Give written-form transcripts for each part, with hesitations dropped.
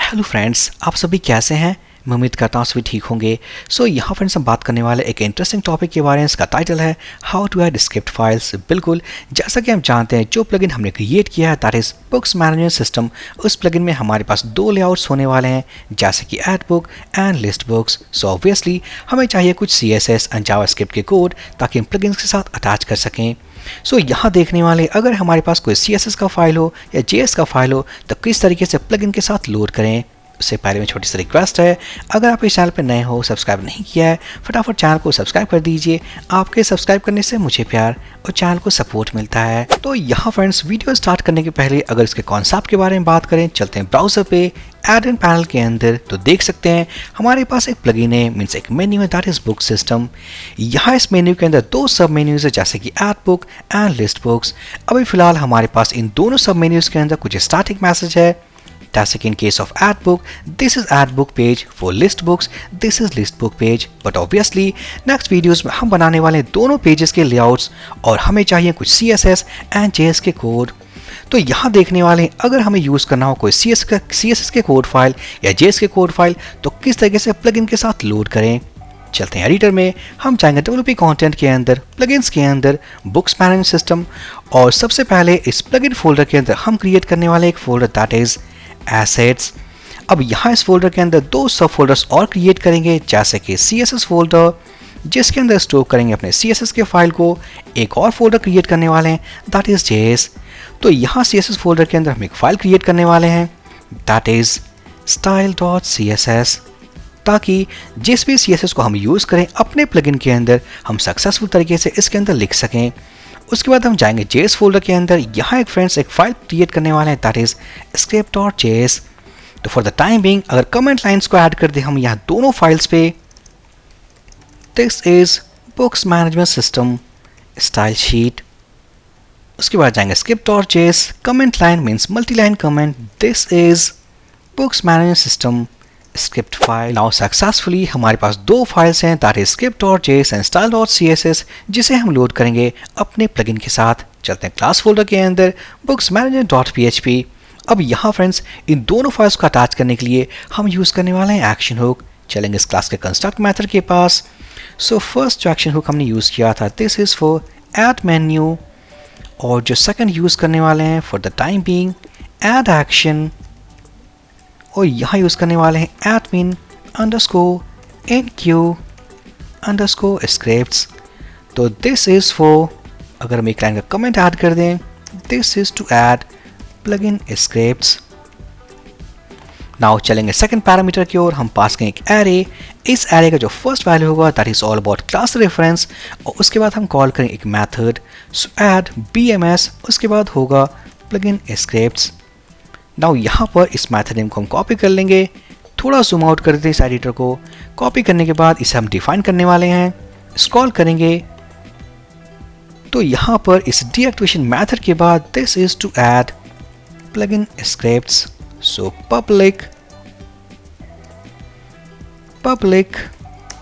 Hello friends, आप सभी कैसे हैं। मैं उम्मीद करता हूँ सभी ठीक होंगे। यहाँ फ्रेंड्स हम बात करने वाले एक इंटरेस्टिंग टॉपिक के बारे में। इसका टाइटल है how to add script files. बिल्कुल जैसा कि हम जानते हैं, जो प्लगइन हमने क्रिएट किया है that is books management system, उस प्लगइन में हमारे पास दो लेआउट्स होने वाले हैं, जैसे कि add book and list books. So obviously हमें चाहिए कुछ CSS एंड जावास्क्रिप्ट के कोड ताकि हम प्लगइन्स के साथ अटैच कर सकें। यहाँ देखने वाले, अगर हमारे पास कोई CSS का फाइल हो या JS का फाइल हो तो किस तरीके से प्लगइन के साथ लोड करें। उससे पहले में छोटी सी रिक्वेस्ट है, अगर आप इस चैनल पर नए हो, सब्सक्राइब नहीं किया है, फटाफट चैनल को सब्सक्राइब कर दीजिए। आपके सब्सक्राइब करने से मुझे प्यार और चैनल को सपोर्ट मिलता है। तो यहाँ फ्रेंड्स, वीडियो स्टार्ट करने के पहले अगर इसके कॉन्सेप्ट के बारे में बात करें, चलते हैं ब्राउजर पे एड इन पैनल के अंदर। तो देख सकते हैं हमारे पास एक प्लगइन है, मीन्स एक मेन्यू है, दैट इज बुक सिस्टम। यहाँ इस मेन्यू के अंदर दो सब मेन्यूज है, जैसे कि add book and list books. अभी फिलहाल हमारे पास इन दोनों सब मेन्यूज के अंदर कुछ स्टैटिक मैसेज है, जैसे कि in case of ad book, this is ad book page, for list books, this is list book page. But obviously next videos में हम बनाने वाले दोनों पेजेस के लेआउट्स और हमें चाहिए कुछ CSS एंड JS के कोड। तो यहाँ देखने वाले, अगर हमें यूज़ करना हो कोई CSS के कोड फाइल या JS के कोड फाइल, तो किस तरीके से प्लगइन के साथ लोड करें। चलते हैं एडिटर में, हम जाएंगे WP कंटेंट के अंदर, प्लगइन्स के अंदर, बुक्स मैनेजमेंट सिस्टम, और सबसे पहले इस प्लगइन फोल्डर के अंदर हम क्रिएट करने वाले एक फोल्डर दैट इज एसेट्स। अब यहाँ इस फोल्डर के अंदर दो सब फोल्डर्स और क्रिएट करेंगे, जैसे कि CSS फोल्डर जिसके अंदर स्टोर करेंगे अपने CSS के फाइल को, एक और फोल्डर क्रिएट करने वाले हैं दैट इज JS। तो यहाँ CSS फोल्डर के अंदर हम एक फाइल क्रिएट करने वाले हैं दैट इज style.css, ताकि जिस भी CSS को हम यूज़ करें अपने प्लगइन के अंदर, हम सक्सेसफुल तरीके से इसके अंदर लिख सकें। उसके बाद हम जाएंगे JS फोल्डर के अंदर, यहाँ एक फ्रेंड्स एक फाइल क्रिएट करने वाले हैं दैट इज script.js। तो फॉर द टाइम बिंग अगर कमेंट लाइंस को ऐड कर दें हम यहाँ दोनों फाइल्स पे, this is books management system style sheet. उसके बाद जाएंगे script.js, comment line means multi line comment, this is books management system script file. Now successfully हमारे पास दो फाइल्स हैं that is script.js and style.css, जिसे हम लोड करेंगे अपने प्लगइन के साथ। चलते हैं क्लास फोल्डर के अंदर, बुक्स मैनेजर.php। अब यहाँ फ्रेंड्स इन दोनों फाइल्स को अटैच करने के लिए हम यूज़ करने वाले हैं एक्शन हुक। चलेंगे इस क्लास के कंस्ट्रक्ट मेथड के पास। सो फर्स्ट जो एक्शन हुक हमने यूज़ किया था this is for add menu, और जो सेकंड यूज़ करने वाले हैं for the time being add action, और यहाँ यूज़ करने वाले हैं admin underscore enqueue underscore scripts। तो दिस इज़ फॉर, अगर हम एक लाइन का कमेंट ऐड कर दें, this is to add plugin scripts. Now चलेंगे सेकंड पैरामीटर की ओर, हम पास करें एक एरे। इस एरे का जो फर्स्ट वैल्यू होगा that is all about class reference, और उसके बाद हम कॉल करें एक मेथड सो ऐड BMS, उसके बाद होगा प्लगइन स्क्रिप्ट्स। नाउ यहाँ पर इस मेथड नेम को हम कॉपी कर लेंगे, थोड़ा जूम आउट कर देते हैं इस एडिटर को। कॉपी करने के बाद इसे हम डिफाइन करने वाले हैं, स्क्रॉल करेंगे तो यहाँ पर इस डीएक्टिवेशन मेथड के बाद this is to add plugin scripts. So public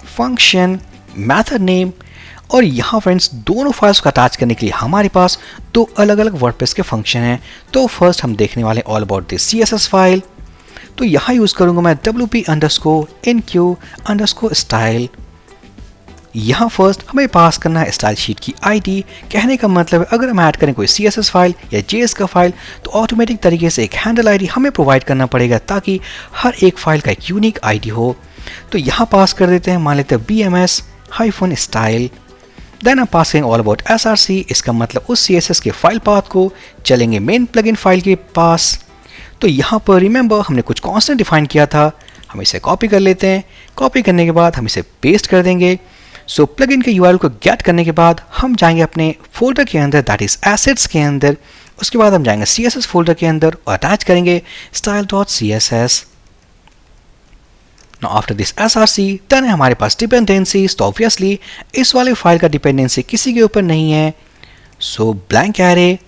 function method name, और यहाँ फ्रेंड्स दोनों फाइल्स को अटैच करने के लिए हमारे पास दो अलग अलग वर्डप्रेस के फंक्शन हैं। तो फर्स्ट हम देखने वाले all about this CSS file. तो यहाँ यूज़ करूँगा मैं WP underscore enqueue underscore style। यहाँ फर्स्ट हमें पास करना है स्टाइल शीट की ID। कहने का मतलब है अगर हम ऐड करें कोई CSS फाइल या JS का फाइल तो ऑटोमेटिक तरीके से एक हैंडल ID हमें प्रोवाइड करना पड़ेगा, ताकि हर एक फाइल का एक यूनिक ID हो। तो यहाँ पास कर देते हैं, मान लेते हैं BMS-style। देन हम पास करेंगे ऑल अबाउट SRC, इसका मतलब उस CSS के फाइल पाथ को। चलेंगे मेन प्लगइन फाइल के पास। तो यहाँ पर रिमेंबर हमने कुछ कांस्टेंट डिफाइन किया था, हम इसे कॉपी कर लेते हैं। कॉपी करने के बाद हम इसे पेस्ट कर देंगे। सो प्लगइन के URL को गेट करने के बाद हम जाएंगे अपने फोल्डर के अंदर दैट इज एसेट्स के अंदर। उसके बाद हम जाएंगे CSS फोल्डर के अंदर और अटैच करेंगे style.css। Now after this SRC then हमारे पास डिपेंडेंसीज। तो ऑब्वियसली इस वाले फाइल का डिपेंडेंसी किसी के ऊपर नहीं है, सो ब्लैंक एरे।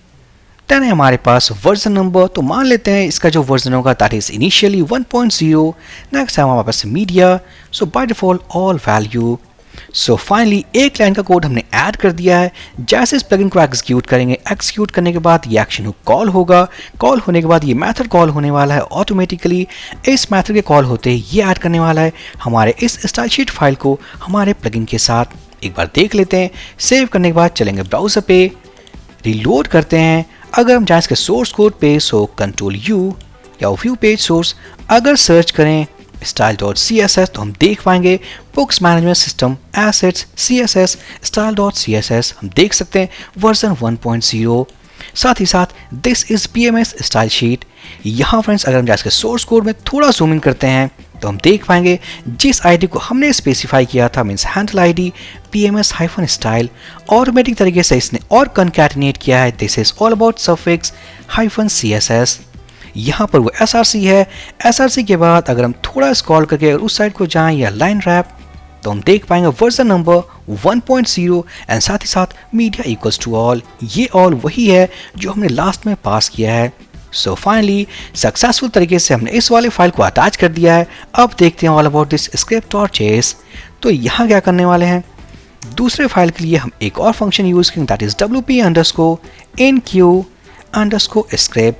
देन हमारे पास वर्जन नंबर, तो मान लेते हैं इसका जो वर्जन होगा दैट इज इनिशियली 1.0। नेक्स्ट है हमारे पास media, so by default all value. So finally एक लाइन का कोड हमने ऐड कर दिया है। जैसे इस प्लगइन को एग्जीक्यूट करेंगे, एग्जीक्यूट करने के बाद ये एक्शन कॉल होगा। कॉल होने के बाद ये मेथड कॉल होने वाला है ऑटोमेटिकली। इस मेथड के कॉल होते ही ये ऐड करने वाला है हमारे इस स्टाइल शीट फाइल को हमारे प्लगइन के साथ। एक बार देख लेते हैं। सेव करने के बाद चलेंगे ब्राउजर पे, रिलोड करते हैं। अगर हम जाए इसके सोर्स कोड पे, सो कंट्रोल यू या व्यू पेज सोर्स, अगर सर्च करें style.css तो हम देख पाएंगे books management system assets CSS style.css हम देख सकते हैं वर्जन 1.0। साथ ही साथ this is PMS style sheet. यहाँ फ्रेंड्स अगर हम जाकर सोर्स कोड में थोड़ा जूम इन करते हैं तो हम देख पाएंगे जिस आईडी को हमने स्पेसिफाई किया था means handle ID PMS-style, automatic तरीके से इसने और कंकैटिनेट किया है। This is all about suffix -css। यहाँ पर वो SRC है। SRC के बाद अगर हम थोड़ा स्क्रॉल करके अगर उस साइड को जाएं या लाइन रैप तो हम देख पाएंगे वर्जन नंबर 1.0 एंड साथ ही साथ मीडिया इक्वल्स टू ऑल। ये ऑल वही है जो हमने लास्ट में पास किया है। सो फाइनली सक्सेसफुल तरीके से हमने इस वाले फाइल को अटैच कर दिया है। अब देखते हैं ऑल अबाउट दिस script.js। तो यहाँ क्या करने वाले हैं, दूसरे फाइल के लिए हम एक और फंक्शन यूज करेंगे दैट इज wp_enqueue_script।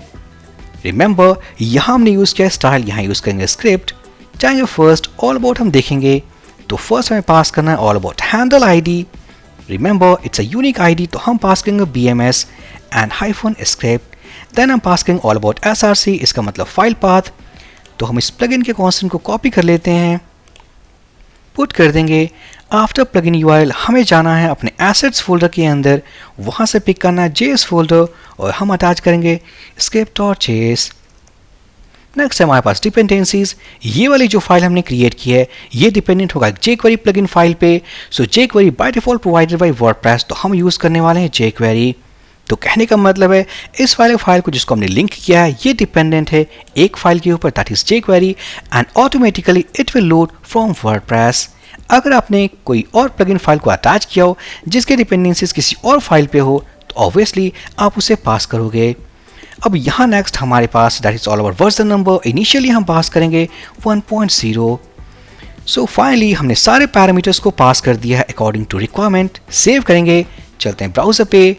रिमेंबर यहाँ हमने यूज किया स्टाइल, यहाँ यूज करेंगे स्क्रिप्ट। चाहेंगे फर्स्ट ऑल अबाउट हम देखेंगे तो फर्स्ट हमें पास करना है all about handle ID. Remember it's a unique ID तो हम पास करेंगे BMS एंड -script। देन हम पास करेंगे ऑल अबाउट SRC, इसका मतलब फाइल पाथ। तो हम इस प्लगइन के कॉन्स्टेंट को कॉपी कर लेते हैं, पुट कर देंगे। आफ्टर प्लगइन URL हमें जाना है अपने एसेट्स फोल्डर के अंदर, वहाँ से पिक करना है JS फोल्डर और हम अटैच करेंगे script.js। नेक्स्ट है हमारे पास डिपेंडेंसीज। ये वाली जो फाइल हमने क्रिएट की है ये डिपेंडेंट होगा jQuery प्लगइन फाइल पे। सो jQuery by default provided by WordPress, तो हम यूज़ करने वाले हैं jQuery। तो कहने का मतलब है इस वाले फाइल को जिसको हमने लिंक किया है ये डिपेंडेंट है एक फाइल के ऊपर that is jQuery and automatically it will load from WordPress. अगर आपने कोई और प्लगइन फाइल को अटैच किया हो जिसके डिपेंडेंसीज किसी और फाइल पे हो तो ऑब्वियसली आप उसे पास करोगे। अब यहाँ नेक्स्ट हमारे पास that is all over version number, initially हम पास करेंगे 1.0। सो फाइनली हमने सारे पैरामीटर्स को पास कर दिया है अकॉर्डिंग टू रिक्वायरमेंट। सेव करेंगे, चलते हैं ब्राउजर पे,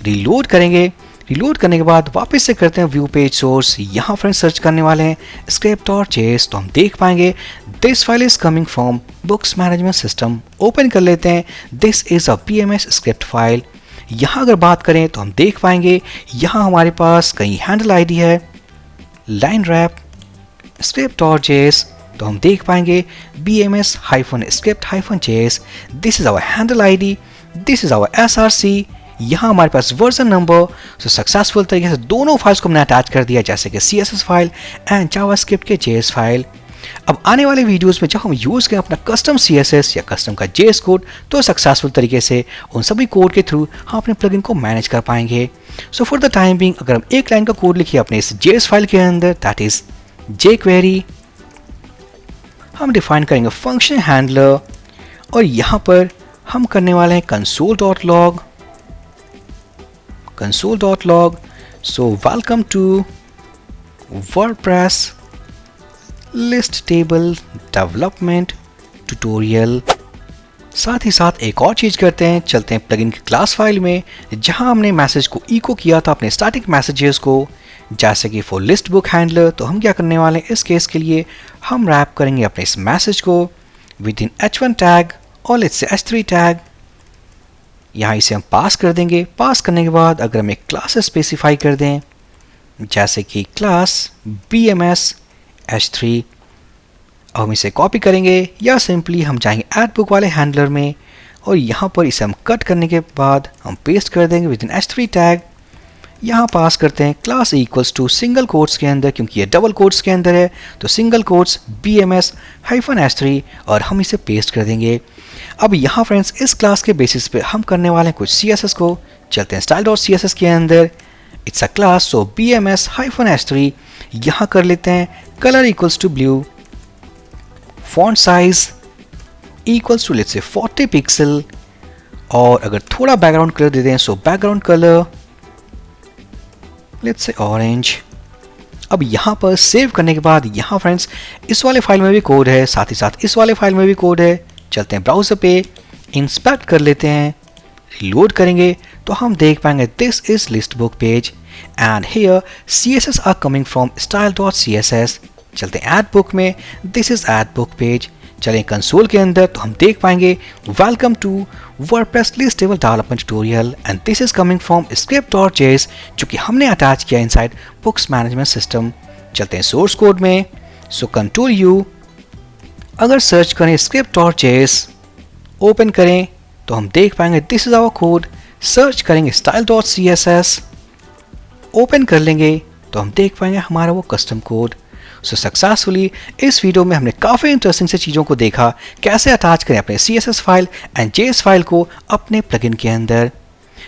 रिलोड करेंगे। रिलोड करने के बाद वापस से करते हैं व्यू पेज सोर्स। यहाँ फ्रेंड्स सर्च करने वाले हैं script.js तो हम देख पाएंगे this file is coming from books management system. Open कर लेते हैं, this is a PMS script file. यहाँ अगर बात करें तो हम देख पाएंगे यहाँ हमारे पास कहीं हैंडल आईडी है, लाइन रैप, script.js तो हम देख पाएंगे BMS-script-js। This is our handle ID, this is our SRC, यहाँ हमारे पास वर्जन नंबर। सो सक्सेसफुल तरीके से दोनों फाइल्स को हमने अटैच कर दिया जैसे कि CSS फाइल एंड जावास्क्रिप्ट के JS फाइल। अब आने वाले वीडियोस में जब हम यूज़ करें अपना कस्टम CSS या कस्टम का JS कोड तो सक्सेसफुल तरीके से उन सभी कोड के थ्रू हम अपने प्लगइन को मैनेज कर पाएंगे। So for the time being अगर हम एक लाइन का कोड लिखिए अपने इस JS फाइल के अंदर दैट इज jQuery, हम डिफाइन करेंगे फंक्शन हैंडलर और यहाँ पर हम करने वाले हैं console.log। So welcome to WordPress list table development tutorial। साथ ही साथ एक और चीज़ करते हैं, चलते हैं प्लगइन की क्लास फाइल में जहां हमने मैसेज को इको किया था अपने स्टैटिक मैसेजेस को जैसे कि फॉर लिस्ट बुक हैंडलर। तो हम क्या करने वाले हैं इस केस के लिए हम रैप करेंगे अपने इस मैसेज को विद इन h1 टैग और लेट्स से h3 टैग। यहाँ इसे हम पास कर देंगे। पास करने के बाद अगर हम एक क्लास स्पेसिफाई कर दें जैसे कि क्लास BMS-h3, अब हम इसे कॉपी करेंगे या सिंपली हम जाएंगे ऐड बुक वाले हैंडलर में और यहाँ पर इसे हम कट करने के बाद हम पेस्ट कर देंगे विद इन h3 टैग। यहाँ पास करते हैं class equals to single quotes के अंदर, क्योंकि ये डबल कोट्स के अंदर है तो सिंगल कोट्स BMS-h3 और हम इसे पेस्ट कर देंगे। अब यहाँ फ्रेंड्स इस क्लास के बेसिस पे हम करने वाले हैं कुछ CSS को। चलते हैं style.css के अंदर, it's a class so BMS-h3 यहाँ कर लेते हैं colour equals to blue, font size equals to let's say 40 pixel और अगर थोड़ा बैकग्राउंड कलर दे दें so background colour let's say orange. अब यहाँ पर सेव करने के बाद यहाँ फ्रेंड्स इस वाले फाइल में भी कोड है, साथ ही साथ इस वाले फाइल में भी कोड है। चलते हैं ब्राउज़र पे, इंस्पेक्ट कर लेते हैं, लोड करेंगे तो हम देख पाएंगे this is list book page and here CSS are coming from style.css। चलते हैं ऐड बुक में, this is add book page. चलें कंसोल के अंदर तो हम देख पाएंगे welcome to WordPress list table development tutorial and this is coming from script.js जो कि हमने अटैच किया इनसाइड बुक्स मैनेजमेंट सिस्टम। चलते हैं सोर्स कोड में, सो कंट्रोल यू, अगर सर्च करें script.js, ओपन करें तो हम देख पाएंगे this is our code. Search करेंगे style.css, ओपन कर लेंगे तो हम देख पाएंगे हमारा वो कस्टम कोड। सो सक्सेसफुली इस वीडियो में हमने काफ़ी इंटरेस्टिंग से चीज़ों को देखा, कैसे अटैच करें अपने CSS file and JS file को अपने प्लगइन के अंदर।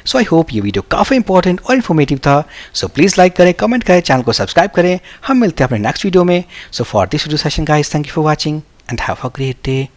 सो आई होप ये वीडियो काफ़ी इंपॉर्टेंट और इन्फॉर्मेटिव था। सो प्लीज़ लाइक करें, कमेंट करें, चैनल को सब्सक्राइब करें। हम मिलते हैं अपने नेक्स्ट वीडियो में। So for this video session guys, thank you for watching and have a great day.